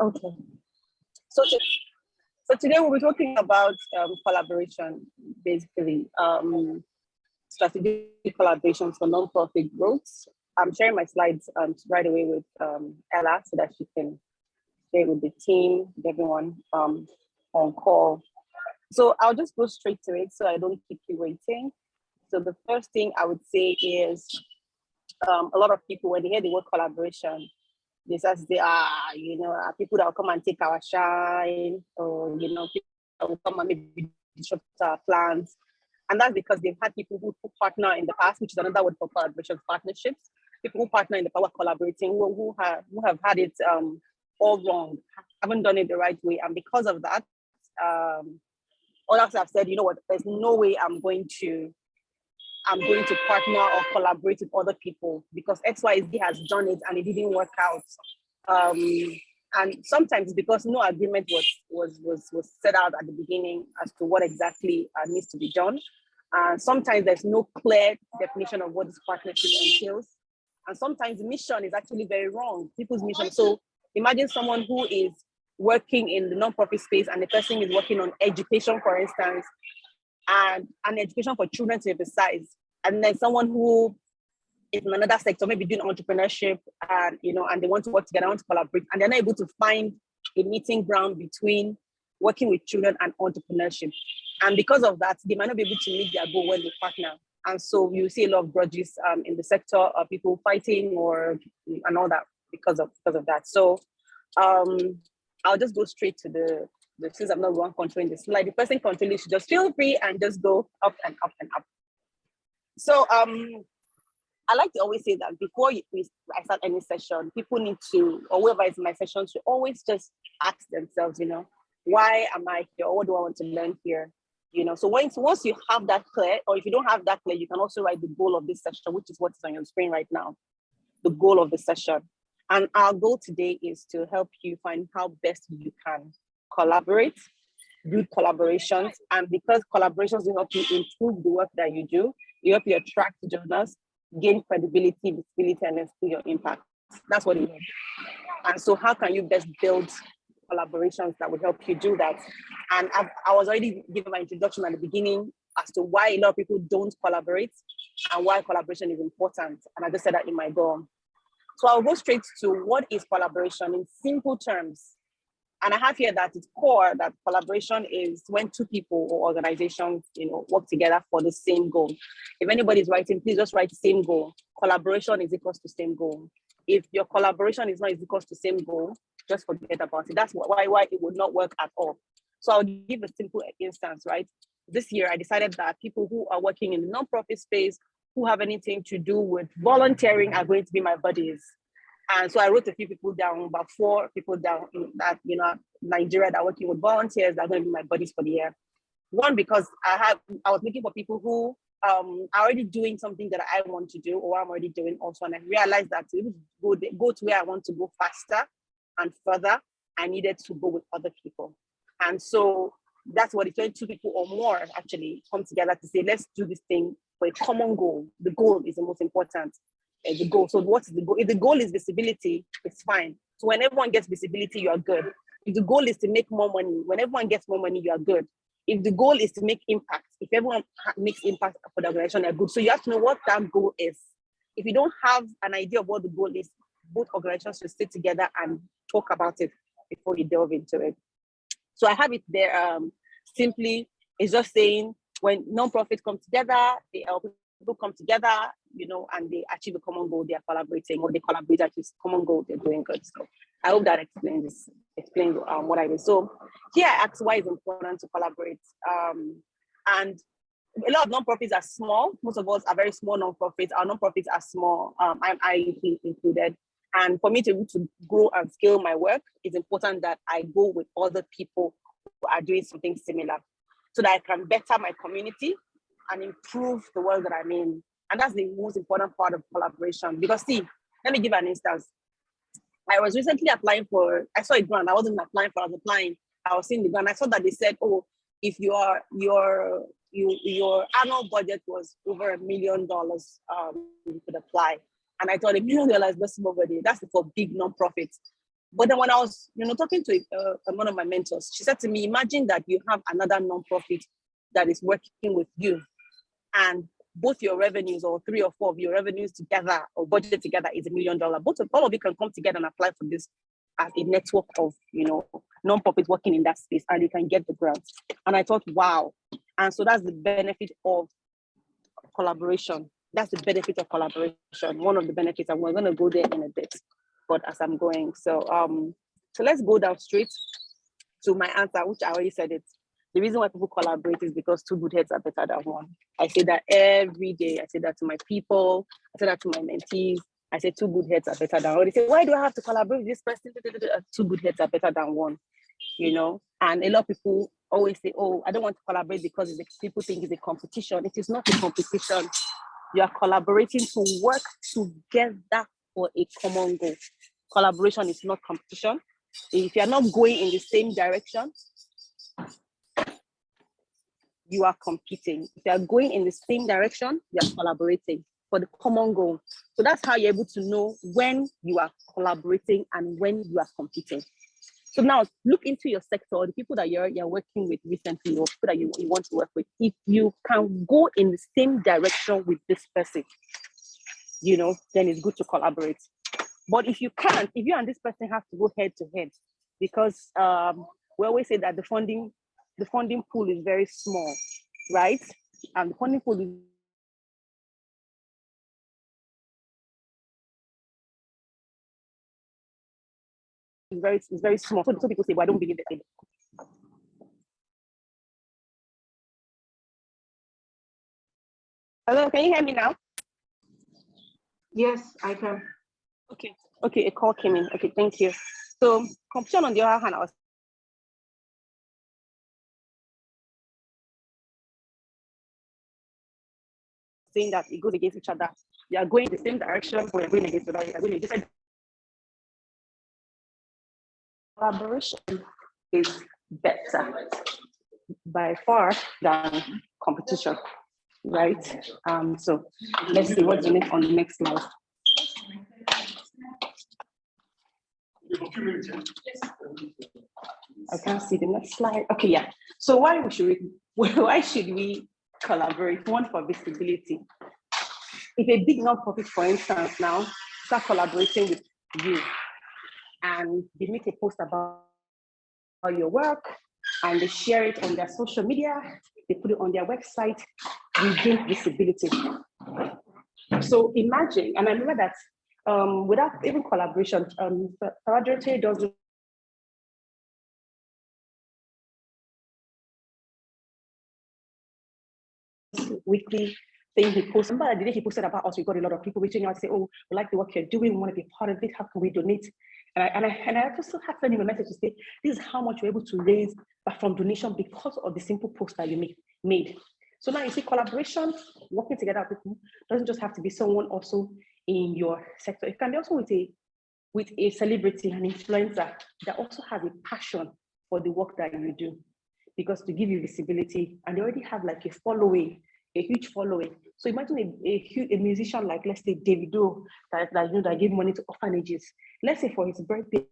Okay. So, so today we'll be talking about collaboration, basically, strategic collaborations for nonprofit growth. I'm sharing my slides right away with Ella so that she can share with the team, with everyone on call. So I'll just go straight to it so I don't keep you waiting. So the first thing I would say is a lot of people, when they hear the word collaboration, they say people that will come and take our shine, or people that will come and maybe disrupt our plans. And that's because they've had people who partner in the past, which is another word for collaboration, partnerships. People who partner in the power of collaborating, who have had it all wrong, haven't done it the right way. And because of that, others have said, you know what, there's no way I'm going to partner or collaborate with other people because XYZ has done it and it didn't work out. And sometimes because no agreement was set out at the beginning as to what exactly needs to be done. Sometimes there's no clear definition of what this partnership entails. And sometimes the mission is actually very wrong, people's mission. So imagine someone who is working in the nonprofit space and the person is working on education, for instance, and education for children to be precise. And then someone who is in another sector, maybe doing entrepreneurship, and they want to work together, want to collaborate, and they're not able to find a meeting ground between working with children and entrepreneurship. And because of that, they might not be able to meet their goal when they partner. And so you see a lot of grudges in the sector of people fighting and all that because of that. So I'll just go straight to the since I'm not the one controlling the slide. The person controlling should just feel free and just go up and up and up. So I like to always say that before I start any session, people need to, or whoever is in my session, should always just ask themselves, why am I here? Or what do I want to learn here? So once you have that clear, or if you don't have that clear, you can also write the goal of this session, which is what is on your screen right now, the goal of the session. And our goal today is to help you find how best you can collaborate, build collaborations, and because collaborations will help you improve the work that you do, you help you attract donors, gain credibility, visibility, and then your impact. That's what it is. And so how can you best build collaborations that will help you do that? And I was already giving my introduction at the beginning as to why a lot of people don't collaborate and why collaboration is important. And I just said that in my goal. So I'll go straight to what is collaboration in simple terms. And I have here that it's core that collaboration is when two people or organizations, work together for the same goal. If anybody's writing, please just write same goal. Collaboration is equals to same goal. If your collaboration is not equals to same goal, just forget about it. That's why it would not work at all. So I'll give a simple instance, right? This year, I decided that people who are working in the nonprofit space, who have anything to do with volunteering, are going to be my buddies. And so I wrote a few people down, about 4 people down in that, Nigeria that are working with volunteers that are going to be my buddies for the year. One, because I was looking for people who are already doing something that I want to do or I'm already doing also. And I realized that to go to where I want to go faster and further, I needed to go with other people. And so that's what it's when 2 people or more actually come together to say, let's do this thing for a common goal. The goal is the most important. The goal. So what is the goal? If the goal is visibility, it's fine. So when everyone gets visibility, you are good. If the goal is to make more money, when everyone gets more money, you are good. If the goal is to make impact, if everyone makes impact for the organization, they're good. So you have to know what that goal is. If you don't have an idea of what the goal is, both organizations should sit together and talk about it before you delve into it. So I have it there. Simply, it's just saying when nonprofits come together, people come together, and they achieve a common goal, they are collaborating, or they collaborate at this common goal, they're doing good. So I hope that explains what I did. So here I asked why it's important to collaborate. And a lot of nonprofits are small. Most of us are very small nonprofits. Our nonprofits are small, I included. And for me to be able to grow and scale my work, it's important that I go with other people who are doing something similar so that I can better my community and improve the world that I'm in. And that's the most important part of collaboration. Because see, let me give an instance. I was recently applying I saw a grant. I wasn't applying for, I was applying. I was seeing the grant. I saw that they said, oh, if your annual budget was over $1 million, you could apply. And I thought $1 million is not small money. That's for big nonprofits. But then when I was, talking to one of my mentors, she said to me, imagine that you have another nonprofit that is working with you, and both your revenues, or 3 or 4 of your revenues together or budget together, is $1 million. All of you can come together and apply for this as a network of, nonprofits working in that space, and you can get the grant. And I thought, wow. And so that's the benefit of collaboration. That's the benefit of collaboration. One of the benefits, and we're going to go there in a bit, but as I'm going. So let's go down straight to my answer, which I already said it. The reason why people collaborate is because 2 good heads are better than 1. I say that every day. I say that to my people. I say that to my mentees. I say 2 good heads are better than 1. They say, why do I have to collaborate with this person? 2 good heads are better than 1, And a lot of people always say, oh, I don't want to collaborate because people think it's a competition. It is not a competition. You are collaborating to work together for a common goal. Collaboration is not competition. If you are not going in the same direction, you are competing. If you are going in the same direction, you are collaborating for the common goal. So that's how you're able to know when you are collaborating and when you are competing. So now look into your sector, or the people that you're working with recently, or people that you want to work with. If you can go in the same direction with this person, then it's good to collaborate. But if you can't, if you and this person have to go head to head, because we always say that the funding pool is very small, right? And the funding pool is very small. So people say, well, I don't believe it. Hello, can you hear me now? Yes, I can. Okay, a call came in. Okay, thank you. So competition, on the other hand, I was saying that it goes against each other. You are going the same direction, but you're going against each other. You're going in different. Collaboration is better by far than competition, right? So let's see what's next on the next slide. I can't see the next slide. Okay, yeah. So why should we collaborate? One, for visibility. If a big nonprofit, for instance, now start collaborating with you, and they make a post about your work, and they share it on their social media, they put it on their website, you gain visibility. So imagine, and I remember that without even collaboration, Paradrote does weekly thing he posted. Remember the day he posted about us, we got a lot of people reaching out to say, oh, we like the work you're doing, we want to be part of it, how can we donate? And I also had sent him a message to say, this is how much we're able to raise from donation because of the simple post that you made. So now you see, collaboration, working together with people, doesn't just have to be someone also in your sector. It can be also with a celebrity, an influencer that also has a passion for the work that you do, because to give you visibility, and they already have like a following, a huge following. So imagine a musician like, let's say, Davido, that gave money to orphanages. Let's say for his birthday,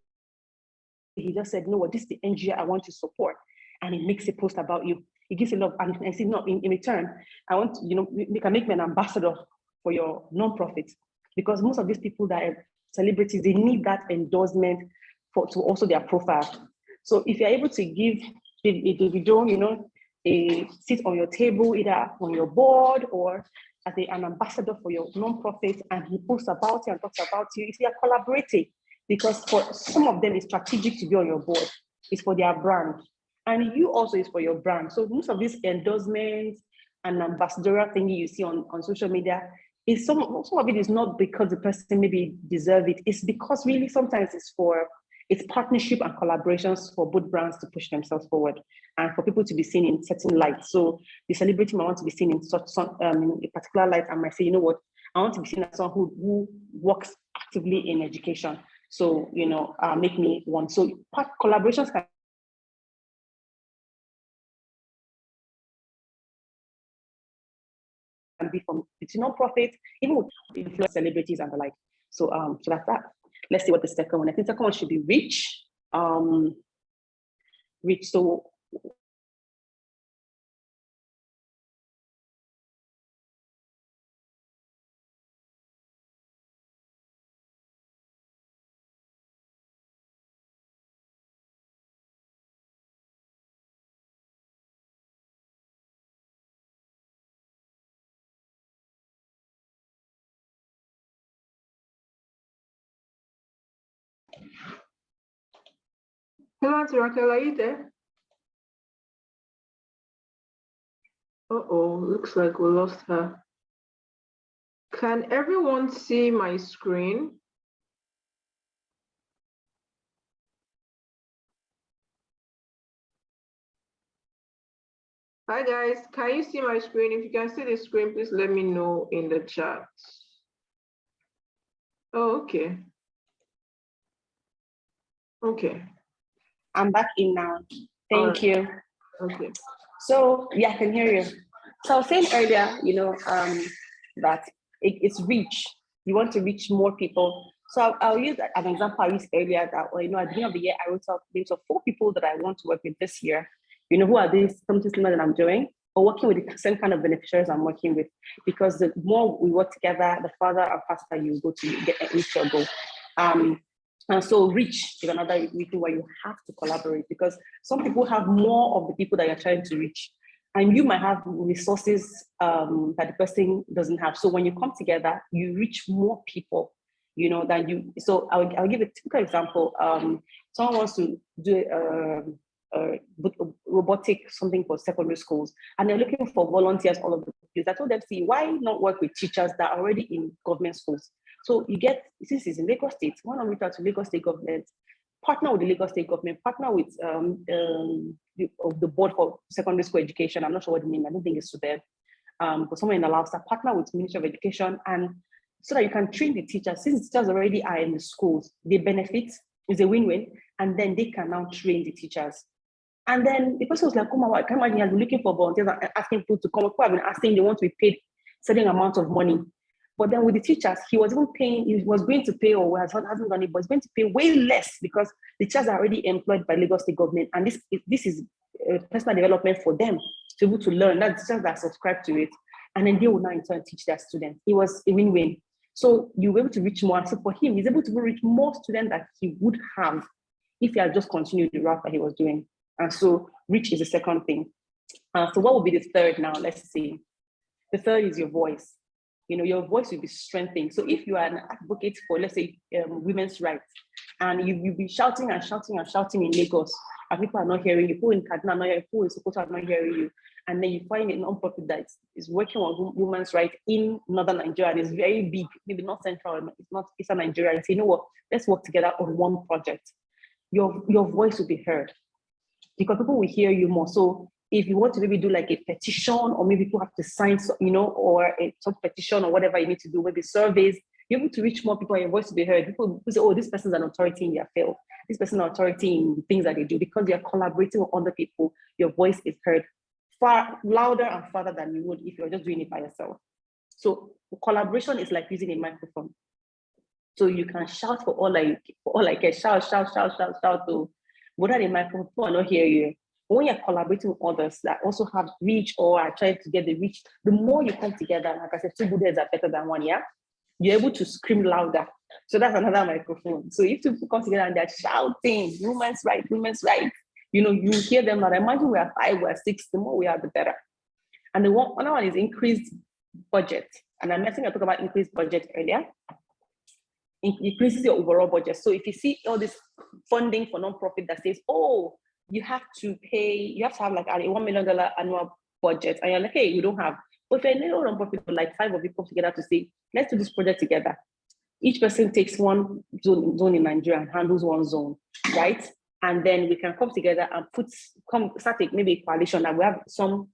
he just said, no, this is the NGO I want to support, and he makes a post about you. He gives a lot, and I say, no, in return, I want, you can make me an ambassador for your nonprofit, because most of these people that are celebrities, they need that endorsement to also their profile. So if you're able to give a Davido, a seat on your table, either on your board or as an ambassador for your nonprofit, and he posts about you and talks about you, if you are collaborating, because for some of them it's strategic to be on your board, it's for their brand, and you also is for your brand. So most of these endorsements and ambassadorial thing you see on social media, is some of it is not because the person maybe deserve it, it's because really sometimes it's partnership and collaborations for both brands to push themselves forward and for people to be seen in certain light. So the celebrity might want to be seen in a particular light, and might say, you know what, I want to be seen as someone who works actively in education. So, make me one. So collaborations can be from between nonprofits, even with influence celebrities and the like. So that's that. let's see what the second one. I think the second one should be reach. Reach. So hello, Auntie Raquel, are you there? Uh-oh, looks like we lost her. Can everyone see my screen? Hi guys, can you see my screen? If you can see the screen, please let me know in the chat. Oh, okay. Okay. I'm back in now. Thank you. Okay. So yeah, I can hear you. So I was saying earlier, that it's reach. You want to reach more people. So I'll use an example I used earlier that, at the beginning of the year, I wrote up names of 4 people that I want to work with this year. Who are these something similar that I'm doing, or working with the same kind of beneficiaries I'm working with? Because the more we work together, the farther and faster you go to reach your goal. And so reach is another reason why you have to collaborate, because some people have more of the people that you're trying to reach, and you might have resources that the person doesn't have. So when you come together, you reach more people, than you. So I'll give a typical example. Someone wants to do robotic something for secondary schools, and they're looking for volunteers all over the place. I told them, see, why not work with teachers that are already in government schools? So you get, since it's in Lagos State, why not reach out to Lagos State government, partner with the Lagos State government, partner with the board for secondary school education. I'm not sure what the name, I don't think it's Subeb, but someone in the last, partner with Ministry of Education, and so that you can train the teachers. Since teachers already are in the schools, they benefit, it's a win-win, and then they can now train the teachers. And then the person was like, oh my God, I can imagine I've been looking for volunteers and asking people to come. People have been asking, they want to be paid certain amount of money. But then with the teachers, he was even paying, he was going to pay, or hasn't done it, but he's going to pay way less because the teachers are already employed by Lagos State government. And this is personal development for them to be able to learn. That's teachers that subscribe to it. And then they will now in turn teach their students. It was a win-win. So you were able to reach more. So for him, he's able to reach more students that he would have if he had just continued the route that he was doing. And so reach is the second thing. So what would be the third now? Let's see. The third is your voice. Your voice will be strengthened. So if you are an advocate for, let's say, women's rights, and you'll be shouting and shouting and shouting in Lagos, and people are not hearing you, people in Kaduna are not hearing you, people in Sokoto are not hearing you, and then you find a nonprofit that is working on women's rights in northern Nigeria and is very big, maybe not central, it's not Eastern Nigeria, and say, you know what, let's work together on one project. Your voice will be heard, because people will hear you more. So if you want to maybe do like a petition, or maybe people have to sign, or some petition or whatever you need to do, maybe surveys, you're able to reach more people and your voice will be heard. People say, oh, this person's an authority in their field. This person's an authority in the things that they do. Because you're collaborating with other people, your voice is heard far louder and farther than you would if you're just doing it by yourself. So collaboration is like using a microphone. So you can shout for all I can, shout, to without a microphone, people will not hear you. But when you're collaborating with others that also have reach or are trying to get the reach, the more you come together, like I said, 2 good heads are better than 1, yeah? You're able to scream louder. So that's another microphone. So if 2 people come together and they're shouting, women's rights, you hear them. Now imagine we are 5, we are 6, the more we are, the better. And the other one is increased budget. And I think I talked about increased budget earlier. It increases your overall budget. So if you see all this funding for nonprofit that says, oh, you have to have like a $1 million annual budget, and you're like, hey, you don't have. But if you're a little nonprofit, like 5 of you come together to say, let's do this project together. Each person takes one zone in Nigeria and handles one zone, right? And then we can come together and start maybe a coalition that we have some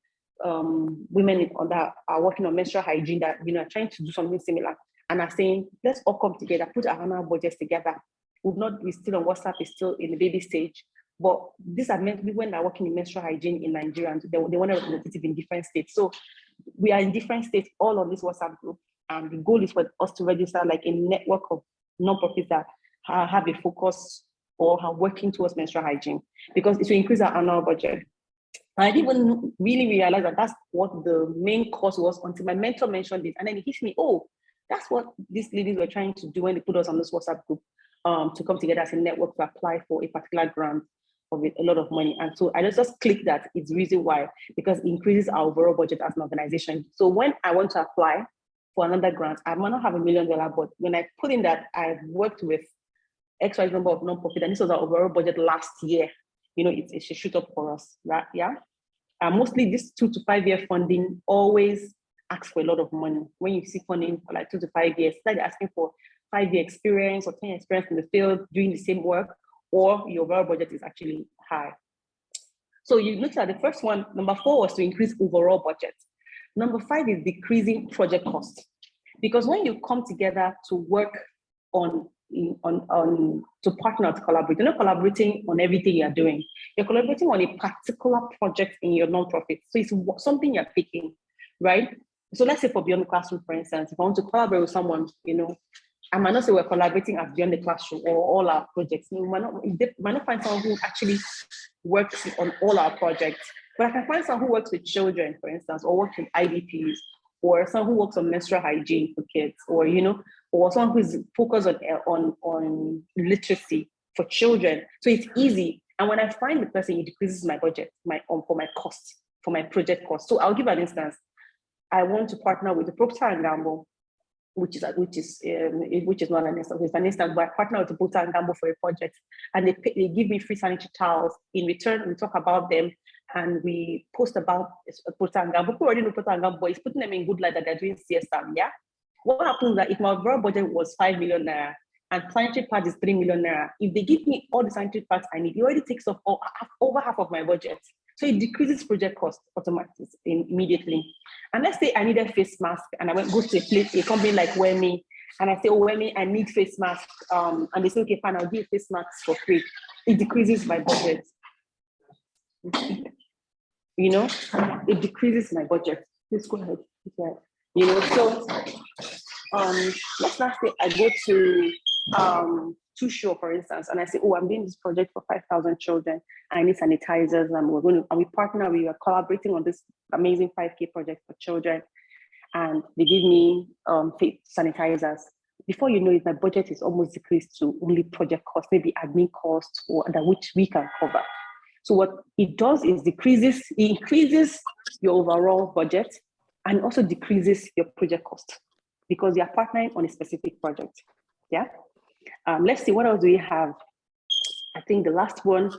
women that are working on menstrual hygiene that are trying to do something similar, and are saying, let's all come together, put our annual budgets together. We're still on WhatsApp, is still in the baby stage. But these are meant to be when they're working in menstrual hygiene in Nigeria, and they want a representative in different states. So we are in different states, all on this WhatsApp group. And the goal is for us to register like a network of nonprofits that have a focus or are working towards menstrual hygiene, because it will increase our annual budget. I didn't even really realize that that's what the main cause was until my mentor mentioned it. And then it hit me, oh, that's what these ladies were trying to do when they put us on this WhatsApp group to come together as a network to apply for a particular grant of a lot of money. And so I just clicked that it's the reason why, because it increases our overall budget as an organization. So when I want to apply for another grant, I might not have $1 million, but when I put in that I've worked with XY number of nonprofit, and this was our overall budget last year, you know, it should shoot up for us, right? Yeah. Mostly this 2 to 5 year funding always asks for a lot of money. When you see funding for like 2 to 5 years, it's like asking for 5-year experience or 10-year experience in the field doing the same work, or your overall budget is actually high. So you looked at the first one. Number 4 was to increase overall budget. Number 5 is decreasing project costs. Because when you come together to work to partner, to collaborate, you're not collaborating on everything you're doing. You're collaborating on a particular project in your nonprofit. So it's something you're picking, right? So let's say for Beyond the Classroom, for instance, if I want to collaborate with someone, you know, I might not say we're collaborating at Beyond the Classroom or all our projects. You might not find someone who actually works on all our projects, but I can find someone who works with children, for instance, or works with IDPs, or someone who works on menstrual hygiene for kids, or, you know, or someone who's focused on literacy for children. So it's easy. And when I find the person, it decreases my budget, for my costs, for my project costs. So I'll give an instance. I want to partner with the Procter & Gamble, which is not an instance, it's an instance, but I partner with the Procter & Gamble for a project, and they give me free sanitary towels. In return, we talk about them and we post about Procter & Gamble. Who already know Procter & Gamble, but it's putting them in good light that they're doing CSR, yeah? What happens is that if my overall budget was 5 million naira and sanitary pads is 3 million naira, if they give me all the sanitary pads I need, it already takes off over half of my budget. So it decreases project cost automatically, immediately. And let's say I need a face mask and I go to a company like Wemi, and I say, oh, Wemi, I need face mask. And they say, okay, fine, I'll give you face masks for free. It decreases my budget. You know, it decreases my budget. Please go ahead. Yeah. You know, so let's not say I go to Tusho, for instance, and I say, oh, I'm doing this project for 5,000 children. I need sanitizers, and we partner, we are collaborating on this amazing 5K project for children, and they give me sanitizers. Before you know it, my budget is almost decreased to only project costs, maybe admin costs, or that which we can cover. So what it does is it increases your overall budget and also decreases your project cost because you're partnering on a specific project. Yeah. Let's see, what else do we have? I think the last one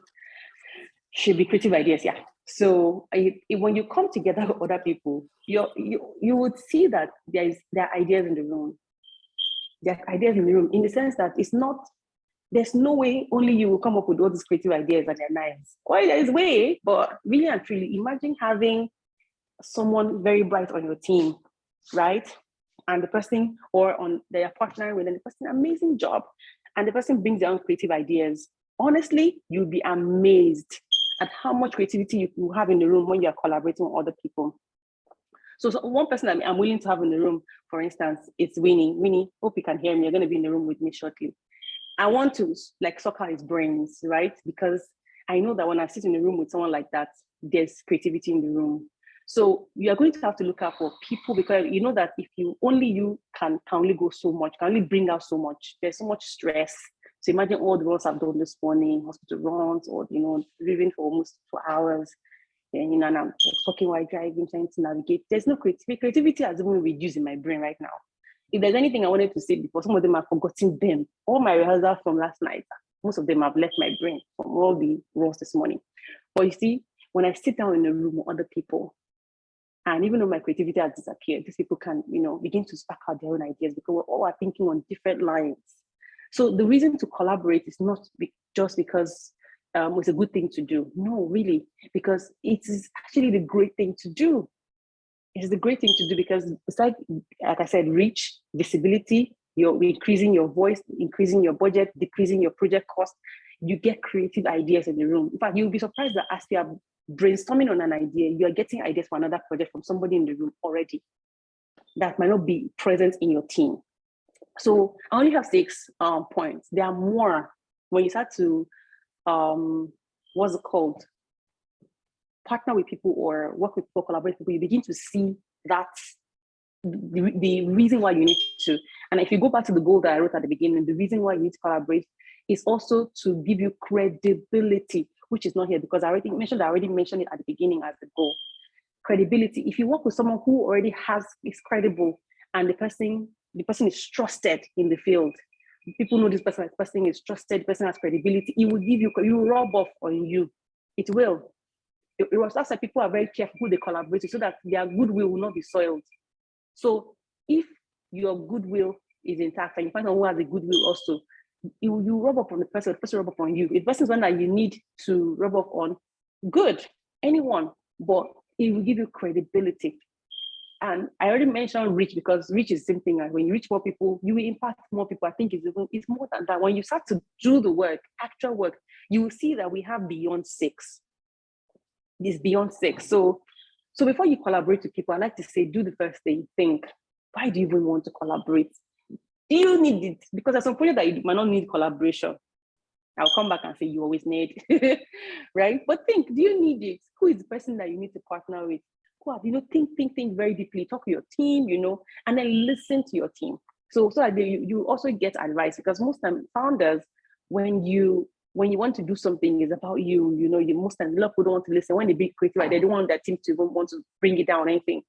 should be creative ideas. Yeah. So when you come together with other people, you would see that there are ideas in the room. There are ideas in the room in the sense that there's no way only you will come up with all these creative ideas and they're nice. Well, there is way, but really and truly, imagine having someone very bright on your team, right? And the person, they are partnering with, and the person, amazing job, and the person brings their own creative ideas. Honestly, you'll be amazed at how much creativity you have in the room when you're collaborating with other people. So one person that I'm willing to have in the room, for instance, it's Winnie. Winnie, hope you can hear me. You're going to be in the room with me shortly. I want to suck out his brains, right? Because I know that when I sit in the room with someone like that, there's creativity in the room. So you're going to have to look out for people, because you know that if you can only go so much, can only bring out so much. There's so much stress. So imagine all the runs I've done this morning, hospital runs, or living for almost 2 hours. And and I'm talking while driving, trying to navigate. There's no creativity. Creativity has even reduced in my brain right now. If there's anything I wanted to say before, some of them I've forgotten them. All my rehearsals from last night, most of them have left my brain from all the runs this morning. But you see, when I sit down in a room with other people, and even though my creativity has disappeared, these people can, begin to spark out their own ideas because we're all thinking on different lines. So the reason to collaborate is not just because it's a good thing to do. No, really, because it is actually the great thing to do. It's the great thing to do because besides, like I said, reach, visibility, you're increasing your voice, increasing your budget, decreasing your project cost, you get creative ideas in the room. In fact, you'll be surprised that as you are brainstorming on an idea, you're getting ideas for another project from somebody in the room already that might not be present in your team. So I only have 6 points. There are more when you start to what's it called? Partner with people or work with people, collaborate with people. You begin to see that the reason why you need to. And if you go back to the goal that I wrote at the beginning, the reason why you need to collaborate is also to give you credibility, which is not here because I already mentioned it at the beginning as the goal. Credibility. If you work with someone who already is credible and the person is trusted in the field, people know this person is trusted, the person has credibility, it will rub off on you. It will. It was that's why people are very careful who they collaborate with so that their goodwill will not be soiled. So if your goodwill is intact and you find someone who has a goodwill also, you rub up on the person rub up on you. If the person is one that you need to rub up on, good, anyone, but it will give you credibility. And I already mentioned reach because reach is the same thing. And when you reach more people, you will impact more people. I think it's more than that. When you start to do the work, actual work, you will see that we have beyond 6. It's beyond 6. So before you collaborate with people, I like to say, do the first thing. Think, why do you even want to collaborate? Do you need it? Because at some point that you might not need collaboration. I'll come back and say you always need, right? But think, do you need it? Who is the person that you need to partner with? Think very deeply. Talk to your team, and then listen to your team. So that you also get advice because most time founders, when you want to do something, is about you. Most times a lot of people don't want to listen. When they be creative, they don't want their team to even want to bring it down or anything.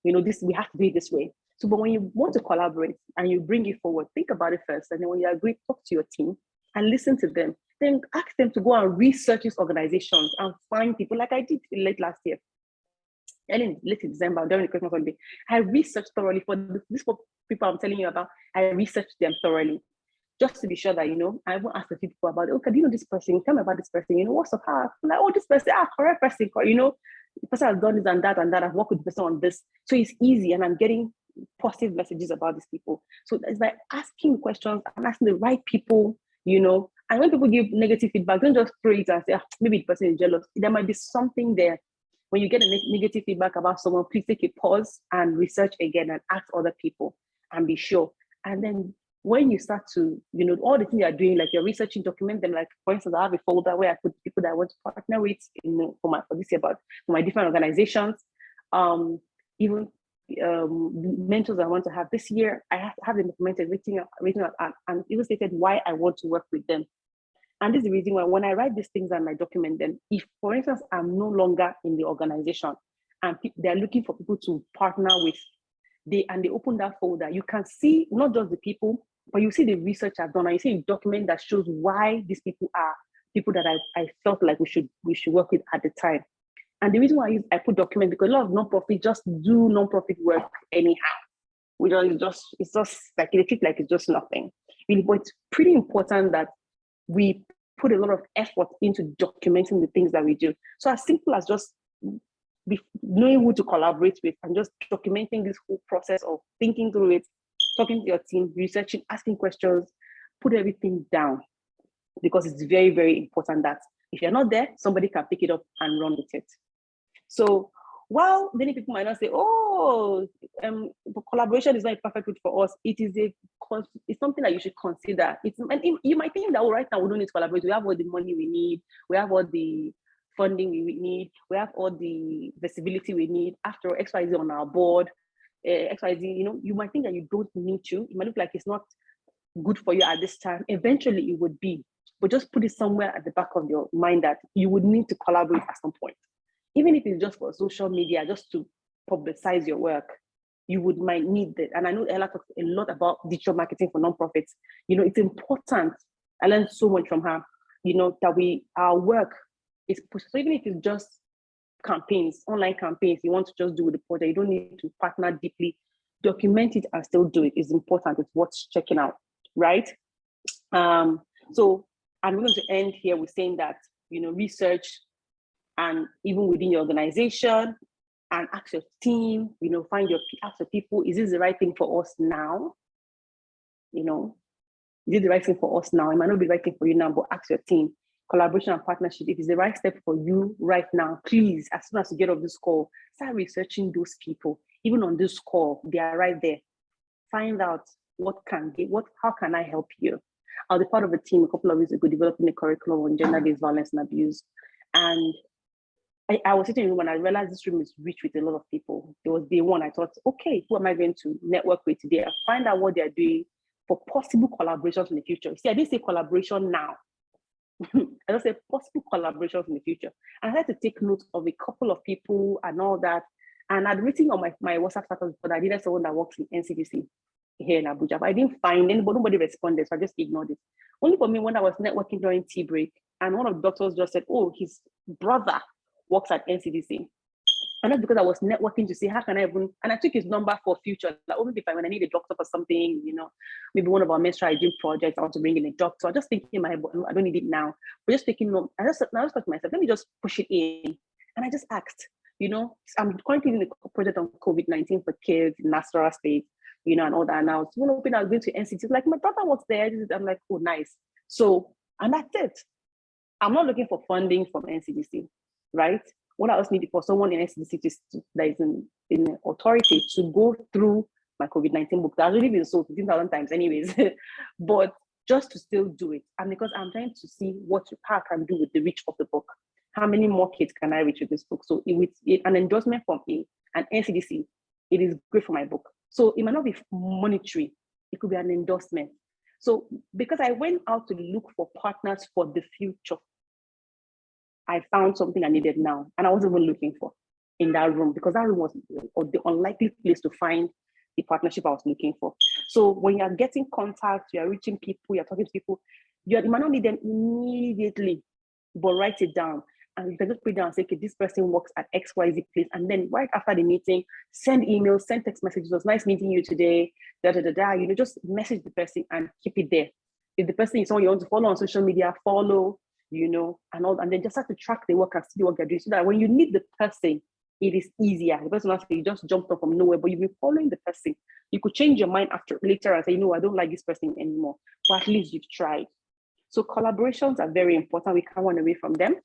This we have to do it this way. So, but when you want to collaborate and you bring it forward, think about it first, and then when you agree, talk to your team and listen to them. Then ask them to go and research these organizations and find people like I did late last year. Late in December, during the Christmas holiday, I researched thoroughly for these people I'm telling you about. I researched them thoroughly, just to be sure that I won't ask the people about it. Okay, do you know this person? Tell me about this person. What's up? I'm like, oh, this person, correct person. The person has done this and that and that. I've worked with the person on this, so it's easy, and I'm getting positive messages about these people. So it's by asking questions and asking the right people. And when people give negative feedback, don't just throw it and say, maybe the person is jealous. There might be something there. When you get a negative feedback about someone, please take a pause and research again and ask other people and be sure. And then when you start to, all the things you're doing, like you're researching, document them. Like, for instance, I have a folder where I put people that I want to partner with for this year, for my different organizations. Even mentors I want to have this year, I have them documented, written out, and even stated why I want to work with them. And this is the reason why when I write these things and I document them, if, for instance, I'm no longer in the organization and they're looking for people to partner with, they open that folder, you can see not just the people, but you see the research I've done, and you see a document that shows why these people are people that I felt like we should work with at the time. And the reason why I put document, because a lot of nonprofit just do nonprofit work anyhow. It's just like they treat like it's just nothing. Really, but it's pretty important that we put a lot of effort into documenting the things that we do. So as simple as just knowing who to collaborate with and just documenting this whole process of thinking through it, talking to your team, researching, asking questions, put everything down, because it's very, very important that if you're not there, somebody can pick it up and run with it. So while many people might not say, collaboration is not a perfect fit for us, it's something that you should consider. And you might think that, right now we don't need to collaborate. We have all the money we need. We have all the funding we need. We have all the visibility we need. After XYZ on our board, XYZ, you might think that you don't need to. It might look like it's not good for you at this time. Eventually it would be, but just put it somewhere at the back of your mind that you would need to collaborate at some point. Even if it's just for social media, just to publicize your work, you might need that. And I know Ella talks a lot about digital marketing for nonprofits. It's important. I learned so much from her, that our work is pushed. So even if it's just campaigns, online campaigns, you want to just do with the project, you don't need to partner deeply, document it and still do it. It's important. It's worth checking out, right? So I'm going to end here with saying that, research, and even within your organization, and ask your team, ask your people, is this the right thing for us now? Is it the right thing for us now? It might not be the right thing for you now, but ask your team. Collaboration and partnership, if it's the right step for you right now, please, as soon as you get off this call, start researching those people. Even on this call, they are right there. Find out how can I help you? I was a part of a team a couple of years ago developing a curriculum on gender-based violence and abuse. And I was sitting in a room and I realized this room is rich with a lot of people. It was day one. I thought, okay, who am I going to network with today? I find out what they're doing for possible collaborations in the future. See, I didn't say collaboration now. I just said possible collaborations in the future. And I had to take note of a couple of people and all that. And I'd written on my WhatsApp status, but I needed someone that works in NCDC here in Abuja. But I didn't find anybody, nobody responded, so I just ignored it. Only for me when I was networking during tea break, and one of the doctors just said, oh, his brother works at NCDC. And that's because I was networking to see how can I even, and I took his number for future, like maybe when I need a doctor for something, maybe one of our menstrual hygiene projects, I want to bring in a doctor. I'm just thinking in my head, I don't need it now. But just thinking, I just thought to myself, let me just push it in. And I just asked, I'm currently doing a project on COVID-19 for kids in Nasarawa State, and all that. And I was hoping I was going to NCT. Like my brother was there. I'm like, oh, nice. So, and that's it. I'm not looking for funding from NCDC, right? What I was needing for someone in NCDC that is in authority to go through my COVID-19 book. That's already been sold 15,000 times anyways, but just to still do it. And because I'm trying to see how I can do with the reach of the book. How many more kids can I reach with this book? So with an endorsement from an NCDC, it is great for my book. So it might not be monetary, it could be an endorsement. So because I went out to look for partners for the future, I found something I needed now, and I wasn't even looking for in that room because that room was the unlikely place to find the partnership I was looking for. So when you're getting contact, you're reaching people, you're talking to people, you might not need them immediately, but write it down. And you can just put it down and say, okay, this person works at XYZ place. And then right after the meeting, send emails, send text messages. It was nice meeting you today, just message the person and keep it there. If the person is someone you want to follow on social media, follow, and then just have to track the work and see the work they're doing so that when you need the person, it is easier. The person you just jumped up from nowhere, but you've been following the person. You could change your mind later and say, no, I don't like this person anymore. But at least you've tried. So collaborations are very important. We can't run away from them.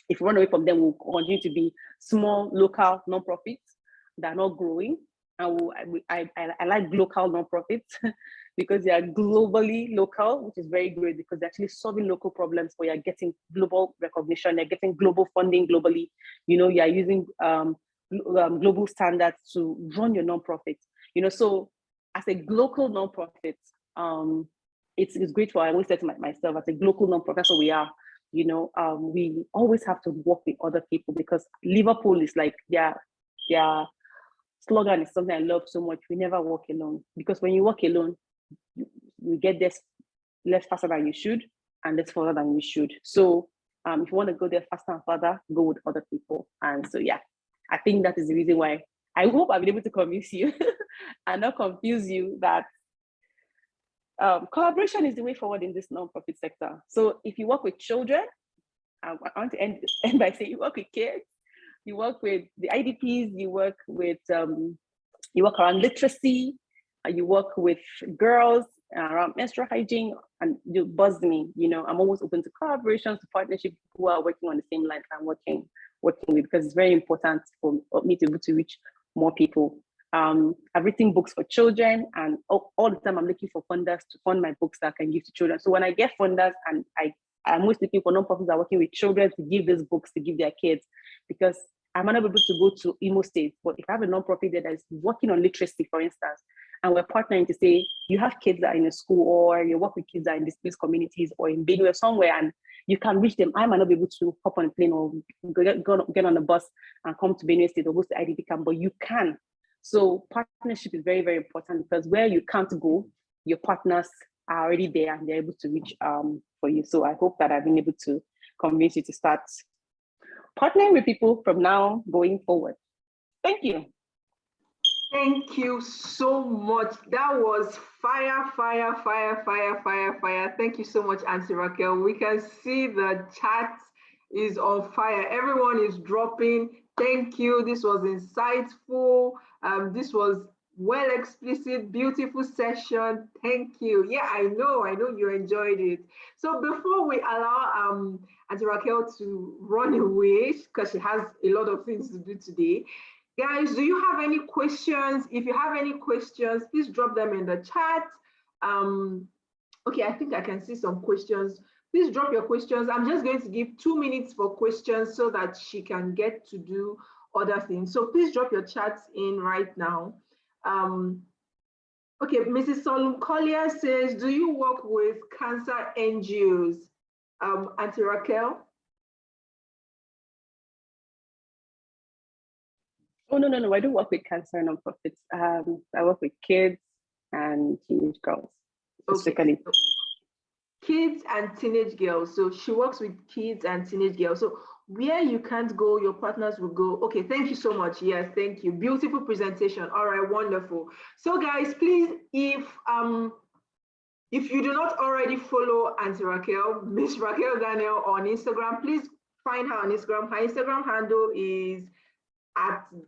If we run away from them, we'll continue to be small, local nonprofits that are not growing. And I like local nonprofits because they are globally local, which is very great because they're actually solving local problems where you're getting global recognition, they're getting global funding globally. You're using global standards to run your nonprofit. So as a local nonprofit, it's great for, I always say to myself, as a local nonprofit, that's what we are. We always have to work with other people because Liverpool is like their slogan is something I love so much. We never walk alone, because when you walk alone, you get there less faster than you should and less further than you should. So if you want to go there faster and further, go with other people. And so, yeah, I think that is the reason why I hope I've been able to convince you and not confuse you that collaboration is the way forward in this nonprofit sector. So if you work with children, I want to end by saying you work with kids, you work with the IDPs, you work around literacy, you work with girls around menstrual hygiene, and you buzz me. I'm always open to collaborations, to partnerships, who are working on the same lines I'm working with, because it's very important for me to be able to reach more people. I've written books for children, and all the time I'm looking for funders to fund my books that I can give to children. So when I get funders, and I'm always looking for nonprofits that are working with children to give these books to give their kids, because I might not be able to go to Imo State, but if I have a nonprofit that is working on literacy, for instance, and we're partnering to say, you have kids that are in a school, or you work with kids that are in displaced communities, or in Benue somewhere, and you can reach them. I might not be able to hop on a plane or get on a bus and come to Benue State or go to IDP camp, but you can. So partnership is very, very important, because where you can't go, your partners are already there and they're able to reach for you. So I hope that I've been able to convince you to start partnering with people from now going forward. Thank you. Thank you so much. That was fire. Thank you so much, Auntie Raquel. We can see the chat is on fire. Everyone is dropping. Thank you. This was insightful. This was well explicit, beautiful session. Thank you. Yeah, I know you enjoyed it. So before we allow Auntie Raquel to run away, because she has a lot of things to do today, Guys, do you have any questions? If you have any questions, please drop them in the chat. Okay, I think I can see some questions. Please drop your questions. I'm just going to give 2 minutes for questions so that she can get to do other things. So please drop your chats in right now. Okay, Mrs. Solum Collier says, do you work with cancer NGOs? Auntie Raquel? Oh, no. I don't work with cancer nonprofits. I work with kids and teenage girls. Okay. Kids and teenage girls. So she works with kids and teenage girls. So where you can't go, your partners will go. Okay, thank you so much. Yes, thank you. Beautiful presentation. All right, wonderful. So guys, please, if you do not already follow Auntie Raquel, Miss Raquel Daniel on Instagram, please find her on Instagram. Her Instagram handle is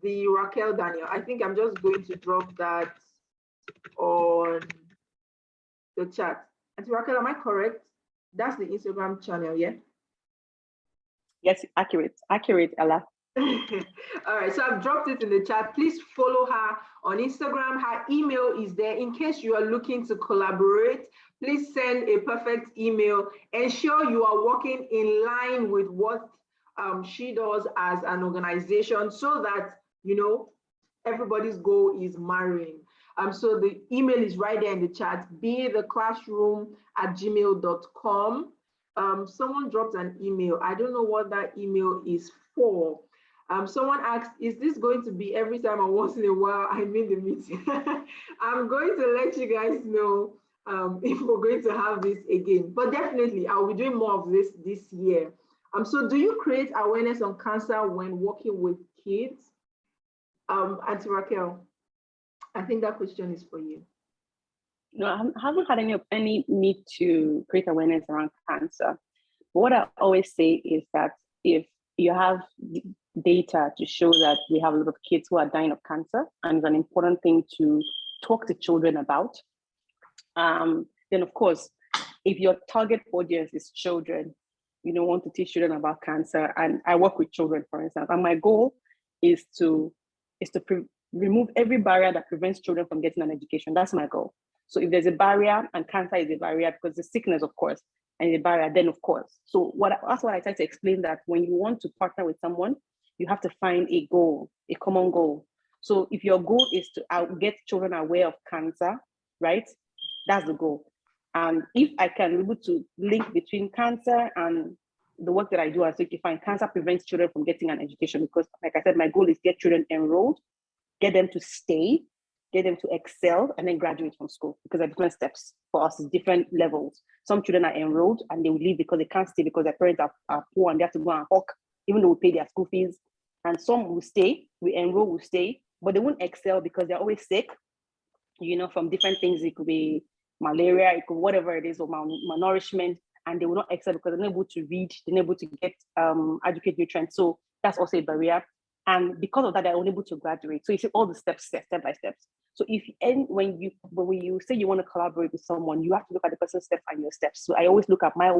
@the Raquel Daniel. I think I'm just going to drop that on the chat. Auntie Raquel, am I correct? That's the Instagram channel, yeah? Yes, accurate, Ella. All right, so I've dropped it in the chat. Please follow her on Instagram. Her email is there. In case you are looking to collaborate, please send a perfect email. Ensure you are working in line with what she does as an organization so that, you know, everybody's goal is marrying. So the email is right there in the chat, betheclassroom@gmail.com. Someone dropped an email. I don't know what that email is for. Someone asked, is this going to be every time or once in a while I'm in the meeting? I'm going to let you guys know if we're going to have this again. But definitely, I'll be doing more of this year. So do you create awareness on cancer when working with kids? Auntie Raquel, I think that question is for you. No, I haven't had any need to create awareness around cancer. But what I always say is that if you have data to show that we have a lot of kids who are dying of cancer, and it's an important thing to talk to children about, then of course, if your target audience is children, you don't want to teach children about cancer. And I work with children, for instance, and my goal is to remove every barrier that prevents children from getting an education. That's my goal. So if there's a barrier, and cancer is a barrier because the sickness, of course, and the barrier, then of course. So that's what I try to explain, that when you want to partner with someone, you have to find a goal, a common goal. So if your goal is to get children aware of cancer, right? That's the goal. And if I can be able to link between cancer and the work that I do, I think you find cancer prevents children from getting an education, because like I said, my goal is get children enrolled, get them to stay, get them to excel, and then graduate from school, because there are different steps for us, different levels. Some children are enrolled and they will leave because they can't stay because their parents are poor and they have to go and hawk, even though we pay their school fees. And some will stay, we enroll, will stay, but they won't excel because they're always sick, you know, from different things. It could be malaria, it could be whatever it is, or malnourishment, and they will not excel because they're not able to read, they're not able to get adequate nutrients. So that's also a barrier. And because of that, they're unable to graduate. So you see all the steps, step by step. So when you say you want to collaborate with someone, you have to look at the person's steps and your steps. So I always look at my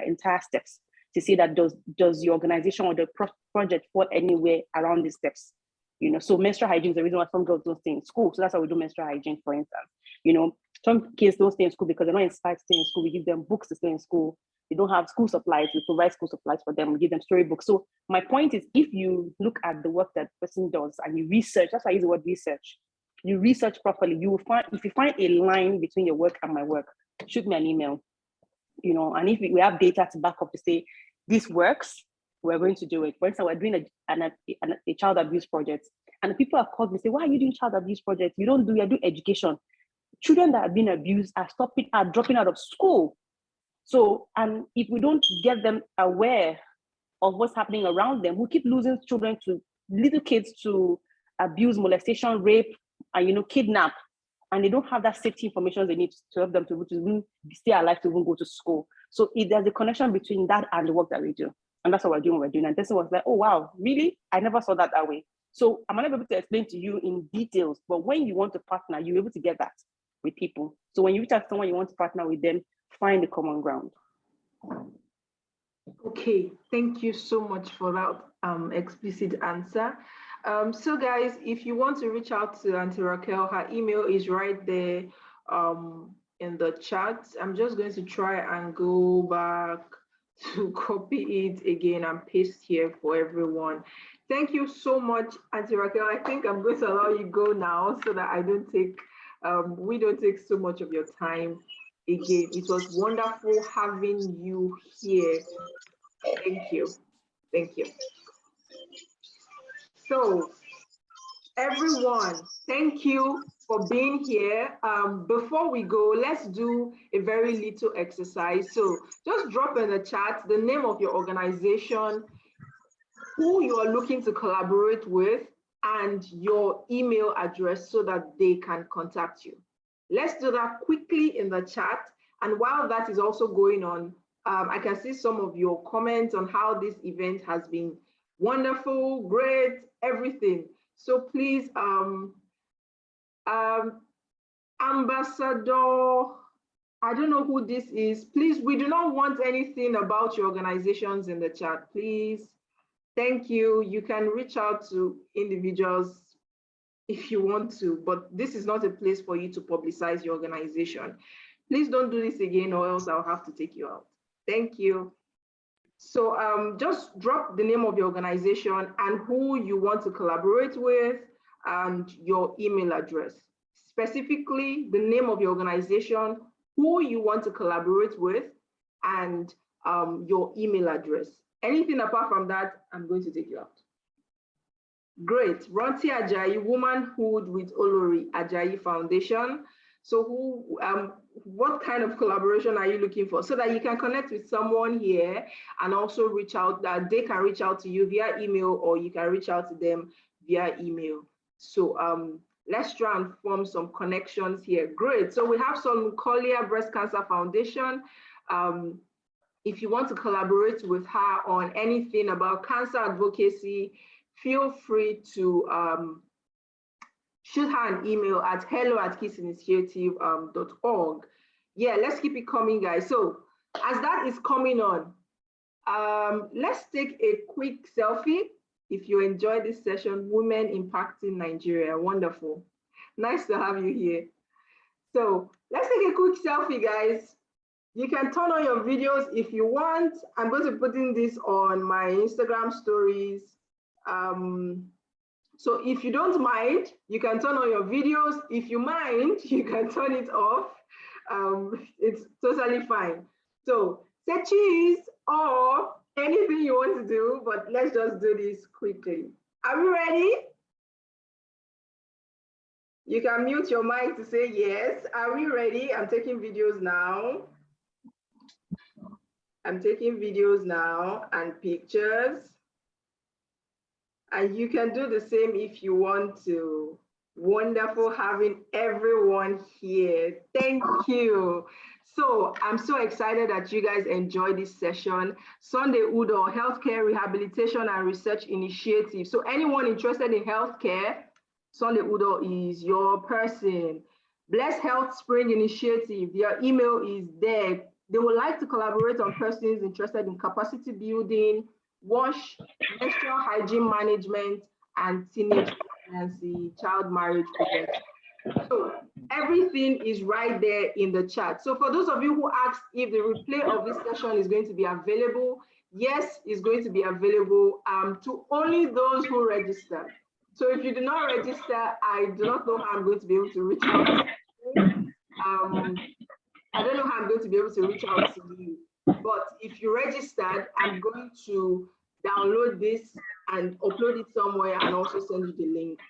entire steps to see that does your organization or the project fall anywhere around these steps. You know, so menstrual hygiene is the reason why some girls don't stay in school. So that's why we do menstrual hygiene, for instance. You know, some kids don't stay in school because they're not inspired to stay in school. We give them books to stay in school. They don't have school supplies. We provide school supplies for them. We give them storybooks. So my point is, if you look at the work that person does and you research, that's why I use the word research. You research properly, you will find, if you find a line between your work and my work, shoot me an email. You know, and if we have data to back up to say this works, we're going to do it. For instance, we're doing a child abuse project, and the people have called me and say, why are you doing child abuse project? You do education. Children that have been abused are dropping out of school. So, and if we don't get them aware of what's happening around them, we keep losing children to little kids to abuse, molestation, rape, and, you know, kidnap. And they don't have that safety information they need to help them to even stay alive, to even go to school. So there's a connection between that and the work that we do. And that's what we're doing. And this was like, oh, wow, really? I never saw that way. So I'm not able to explain to you in details, but when you want to partner, you're able to get that with people. So when you reach out to someone you want to partner with them, find the common ground. Okay, thank you so much for that explicit answer. So guys, if you want to reach out to Auntie Raquel, her email is right there in the chat. I'm just going to try and go back to copy it again and paste here for everyone. Thank you so much, Auntie Raquel. I think I'm going to allow you go now so that I don't take, we don't take so much of your time again. It was wonderful having you here. Thank you. Thank you. So, everyone, thank you for being here. Before we go, let's do a very little exercise. So just drop in the chat the name of your organization, who you are looking to collaborate with, and your email address so that they can contact you. Let's do that quickly in the chat. And while that is also going on, I can see some of your comments on how this event has been wonderful, great, everything. So please, Ambassador, I don't know who this is. Please, we do not want anything about your organizations in the chat, please. Thank you. You can reach out to individuals if you want to, but this is not a place for you to publicize your organization. Please don't do this again or else I'll have to take you out. Thank you. So just drop the name of your organization and who you want to collaborate with and your email address. Specifically, the name of your organization, who you want to collaborate with, and your email address. Anything apart from that, I'm going to take you out. Great. Ronti Ajayi, Womanhood with Olori Ajayi Foundation. So what kind of collaboration are you looking for? So that you can connect with someone here and also reach out, that they can reach out to you via email, or you can reach out to them via email. So let's try and form some connections here. Great. So we have some Collier Breast Cancer Foundation. If you want to collaborate with her on anything about cancer advocacy, feel free to shoot her an email at hello@kissinitiative.org. Yeah, let's keep it coming, guys. So as that is coming on, let's take a quick selfie. If you enjoyed this session, Women Impacting Nigeria, wonderful. Nice to have you here. So let's take a quick selfie, guys. You can turn on your videos if you want. I'm going to put in this on my Instagram stories. So if you don't mind, you can turn on your videos. If you mind, you can turn it off. It's totally fine. So say cheese or anything you want to do, but let's just do this quickly. Are we ready? You can mute your mic to say yes. Are we ready? I'm taking videos now. I'm taking videos now and pictures. And you can do the same if you want to. Wonderful having everyone here. Thank you. So I'm so excited that you guys enjoyed this session. Sunday Udo, Healthcare Rehabilitation and Research Initiative. So anyone interested in healthcare, Sunday Udo is your person. Blessed Health Spring Initiative, their email is there. They would like to collaborate on persons interested in capacity building, WASH, menstrual hygiene management, and teenage pregnancy, child marriage prevention. So everything is right there in the chat. So for those of you who asked if the replay of this session is going to be available, yes, it's going to be available to only those who register. So if you do not register, I do not know how I'm going to be able to reach out to you. I don't know how I'm going to be able to reach out to you. But if you registered, I'm going to download this and upload it somewhere and also send you the link.